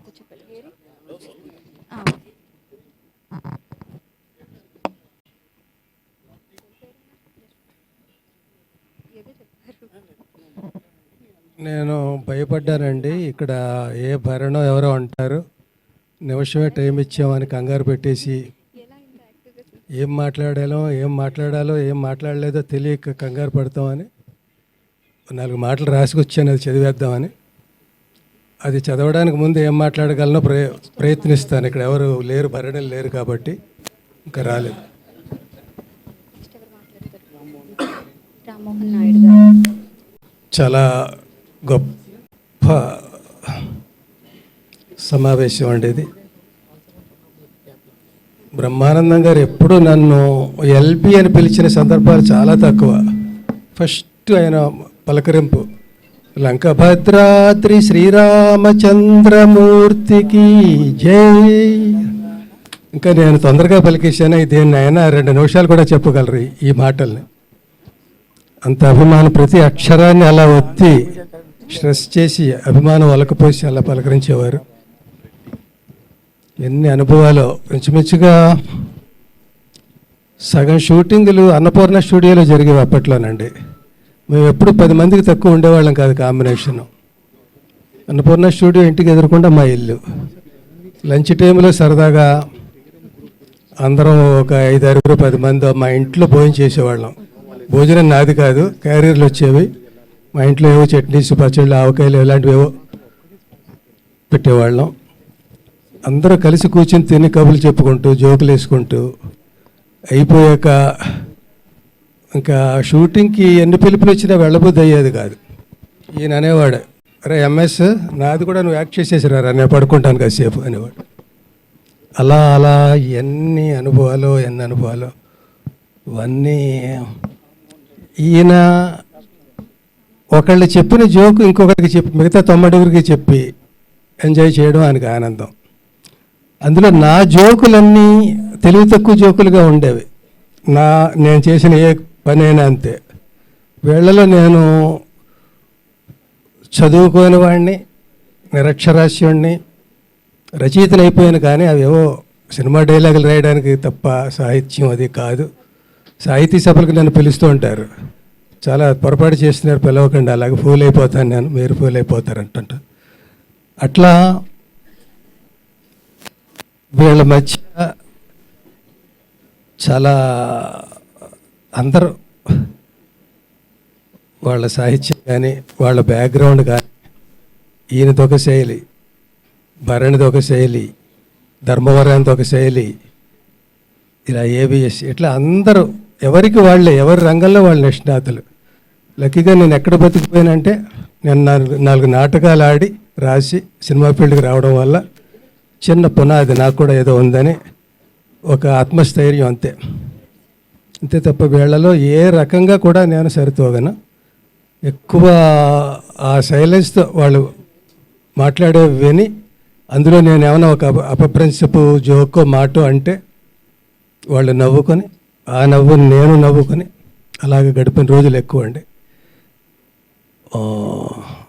మీతో చెప్పాలి. నేను భయపడ్డానండి. ఇక్కడ ఏ భరణం ఎవరో అంటారు, నిమిషమే టైం ఇచ్చామని కంగారు పెట్టేసి ఏం మాట్లాడాలో ఏం మాట్లాడలేదో తెలియక కంగారు పడతామని 4 మాటలు రాసుకొచ్చాను, అది చదివేద్దామని. అది చదవడానికి ముందు ఏం మాట్లాడగలనో ప్రయత్నిస్తాను. ఇక్కడ ఎవరు లేరు, భరణలు లేరు కాబట్టి ఇంకా రాలేదు. చాలా గొప్ప సమావేశం అండి ఇది. బ్రహ్మానందం గారు ఎప్పుడు నన్ను ఎల్బి అని పిలిచిన సందర్భాలు చాలా తక్కువ. ఫస్ట్ ఆయన పలకరింపు లంకభద్రాద్రి శ్రీరామచంద్రమూర్తికి జై. ఇంకా నేను తొందరగా పలికేశాను. దేన్ని అయినా 2 నిమిషాలు కూడా చెప్పగలరు ఈ మాటల్ని. అంత అభిమానం, ప్రతి అక్షరాన్ని అలా ఒత్తి స్ట్రెస్ చేసి అభిమానం ఒలకపోసి అలా పలకరించేవారు. ఎన్ని అనుభవాలు. ఇంచుమించుగా సగం షూటింగులు అన్నపూర్ణ స్టూడియోలో జరిగేవి అప్పట్లోనండి. మేము ఎప్పుడు 10 మందికి తక్కువ ఉండేవాళ్ళం కాదు కాంబినేషను. అన్నపూర్ణ స్టూడియో ఇంటికి ఎదురకుండా మా ఇల్లు. లంచ్ టైంలో సరదాగా అందరం ఒక 5-6 10 మంది మా ఇంట్లో భోజనం చేసేవాళ్ళం. భోజనం నాది కాదు, క్యారియర్లు వచ్చేవి. మా ఇంట్లో ఏవో చట్నీస్, పచ్చళ్ళు, ఆవకాయలు ఇలాంటివి ఏవో పెట్టేవాళ్ళం. అందరూ కలిసి కూర్చొని తిని కబుర్లు చెప్పుకుంటూ జోకులు వేసుకుంటూ అయిపోయాక ఇంకా షూటింగ్కి ఎన్ని పిలుపులు వచ్చినా వెళ్ళబుద్ధి అయ్యేది కాదు. ఈయన అనేవాడు, అరే ఎంఎస్ నాది కూడా నువ్వు యాక్ట్ చేసేసిరారా, నేను పడుకుంటాను కాసేపు అనేవాడు. అలా అలా ఎన్ని అనుభవాలు ఇవన్నీ. ఈయన ఒకళ్ళు చెప్పిన జోకు ఇంకొకరికి చెప్పి మిగతా 90 చెప్పి ఎంజాయ్ చేయడం ఆయనకు ఆనందం. అందులో నా జోకులన్నీ తెలివి తక్కువ జోకులుగా ఉండేవి. నేను చేసిన ఏ పనైనా అంతే. వీళ్ళలో నేను చదువుకోని వాడిని, నిరక్షరాస్యుడిని, రచయితను అయిపోయాను. కానీ అవేవో సినిమా డైలాగులు రాయడానికి తప్ప సాహిత్యం అది కాదు. సాహితీ సభలకు నన్ను పిలుస్తూ ఉంటారు. చాలా పొరపాటు చేస్తున్నారు, పిలవకండి, అలాగే ఫూల్ అయిపోతాను నేను, మీరు ఫూల్ అయిపోతారంట. అట్లా వీళ్ళ మధ్య చాలా అందరూ వాళ్ళ సాహిత్యం కానీ వాళ్ళ బ్యాక్గ్రౌండ్ కానీ, ఈయనది ఒక శైలి, భరణిది ఒక శైలి, ధర్మవరానికి ఒక శైలి, ఇలా ఏబిఎస్, ఇట్లా అందరూ ఎవరికి వాళ్ళే, ఎవరి రంగంలో వాళ్ళ నిష్ణాతులు. లక్కీగా నేను ఎక్కడ బతికిపోయానంటే, నేను 4 నాటకాలు ఆడి రాసి సినిమా ఫీల్డ్కి రావడం వల్ల చిన్న పునాది నాకు కూడా ఏదో ఉందని ఒక ఆత్మస్థైర్యం, అంతే తప్ప వీళ్ళలో ఏ రకంగా కూడా నేను సరితూగను. ఎక్కువ ఆ సైలెన్స్తో వాళ్ళు మాట్లాడే విని అందులో నేను ఏమైనా ఒక అపప్రిన్సిపు జోకో మాటో అంటే వాళ్ళు నవ్వుకొని, ఆ నవ్వుని నేను నవ్వుకొని అలాగే గడిపిన రోజులు ఎక్కువ అండి.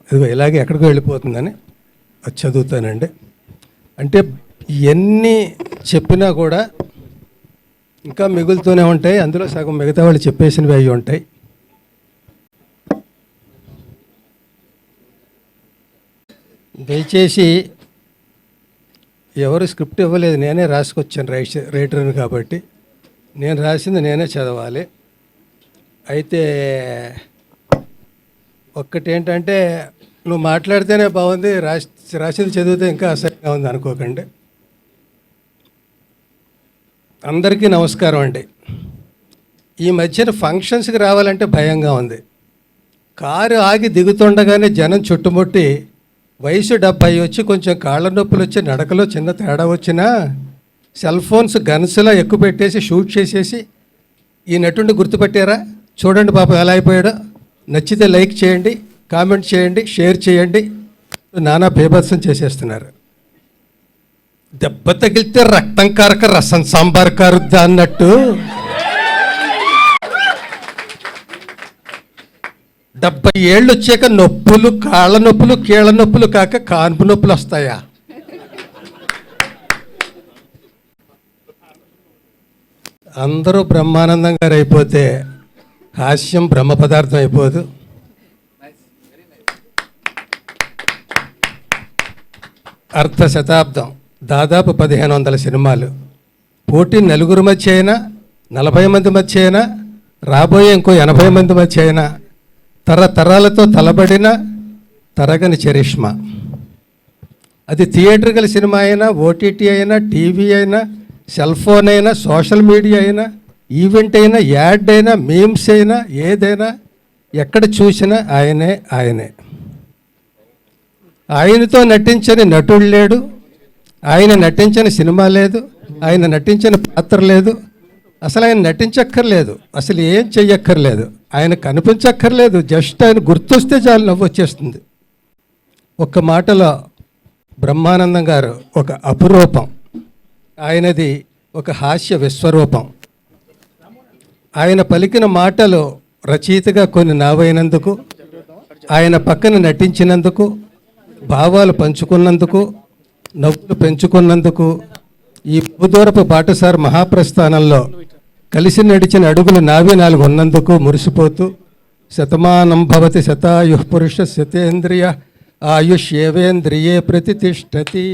ఇదిగో ఇలాగే ఎక్కడికో వెళ్ళిపోతుందని అది చదువుతానండి. అంటే ఎన్ని చెప్పినా కూడా ఇంకా మిగులుతూనే ఉంటాయి. అందులో సగం మిగతా వాళ్ళు చెప్పేసినవి అవి ఉంటాయి. దయచేసి ఎవరు స్క్రిప్ట్ ఇవ్వలేదు, నేనే రాసుకొచ్చాను రైటర్ని కాబట్టి నేను రాసింది నేనే చదవాలి. అయితే ఒక్కటేంటంటే, నువ్వు మాట్లాడితేనే బాగుంది, రాసింది చదివితే ఇంకా అసహ్యంగా ఉంది అనుకోకండి. అందరికీ నమస్కారం అండి. ఈ మధ్యన ఫంక్షన్స్కి రావాలంటే భయంగా ఉంది. కారు ఆగి దిగుతుండగానే జనం చుట్టుముట్టి వయసు 70 వచ్చి కొంచెం కాళ్ళ నొప్పులు వచ్చి నడకలో చిన్న తేడా వచ్చినా సెల్ ఫోన్స్ గన్స్లా ఎక్కువ పెట్టేసి షూట్ చేసేసి ఈ నటుడిని గుర్తుపెట్టారా, చూడండి పాపం ఎలా అయిపోయాడో, నచ్చితే లైక్ చేయండి, కామెంట్ చేయండి, షేర్ చేయండి, నానా బేభత్సం చేసేస్తున్నారు. దెబ్బ తగిలితే రక్తం కారక రసం సాంబార్ కారుద్దా అన్నట్టు 70 ఏళ్ళు వచ్చాక నొప్పులు, కాళ్ళ నొప్పులు, కీళ్ళ నొప్పులు కాక కాన్పు నొప్పులు వస్తాయా? అందరూ బ్రహ్మానందం గారు అయిపోతే హాస్యం బ్రహ్మ పదార్థం అయిపోదు. అర్ధ శతాబ్దం, దాదాపు 1500 సినిమాలు, పోటీ నలుగురు మధ్య అయినా, 40 మంది మధ్య అయినా, రాబోయే ఇంకో 80 మంది మధ్య అయినా, తరతరాలతో తలబడిన తరగని చరిష్మా. అది థియేటర్కల్ సినిమా అయినా, ఓటీటీ అయినా, టీవీ అయినా, సెల్ ఫోన్ అయినా, సోషల్ మీడియా అయినా, ఈవెంట్ అయినా, యాడ్ అయినా, మీమ్స్ అయినా, ఏదైనా ఎక్కడ చూసినా ఆయనే ఆయనే. ఆయనతో నటించని నటుడు లేడు, ఆయన నటించని సినిమా లేదు, ఆయన నటించిన పాత్ర లేదు, అసలు ఆయన నటించక్కర్లేదు, అసలు ఏం చెయ్యక్కర్లేదు, ఆయన కనిపించక్కర్లేదు, జస్ట్ ఆయన గుర్తొస్తే చాలు నవ్వు వచ్చేస్తుంది. ఒక్క మాటలో బ్రహ్మానందం గారు ఒక అపురూపం. ఆయనది ఒక హాస్య విశ్వరూపం. ఆయన పలికిన మాటలు రచయితగా కొన్ని నావైనందుకు, ఆయన పక్కన నటించినందుకు, భావాలు పంచుకున్నందుకు, నవ్వులు పెంచుకున్నందుకు, ఈ భూదూరపు బాటసారి మహాప్రస్థానంలో కలిసి నడిచిన అడుగులు నావి 4 ఉన్నందుకు మురిసిపోతూ, శతమానం భవతి శతాయుః పురుష శతేంద్రియ ఆయుష్యేవేంద్రియే ప్రతిష్టతి.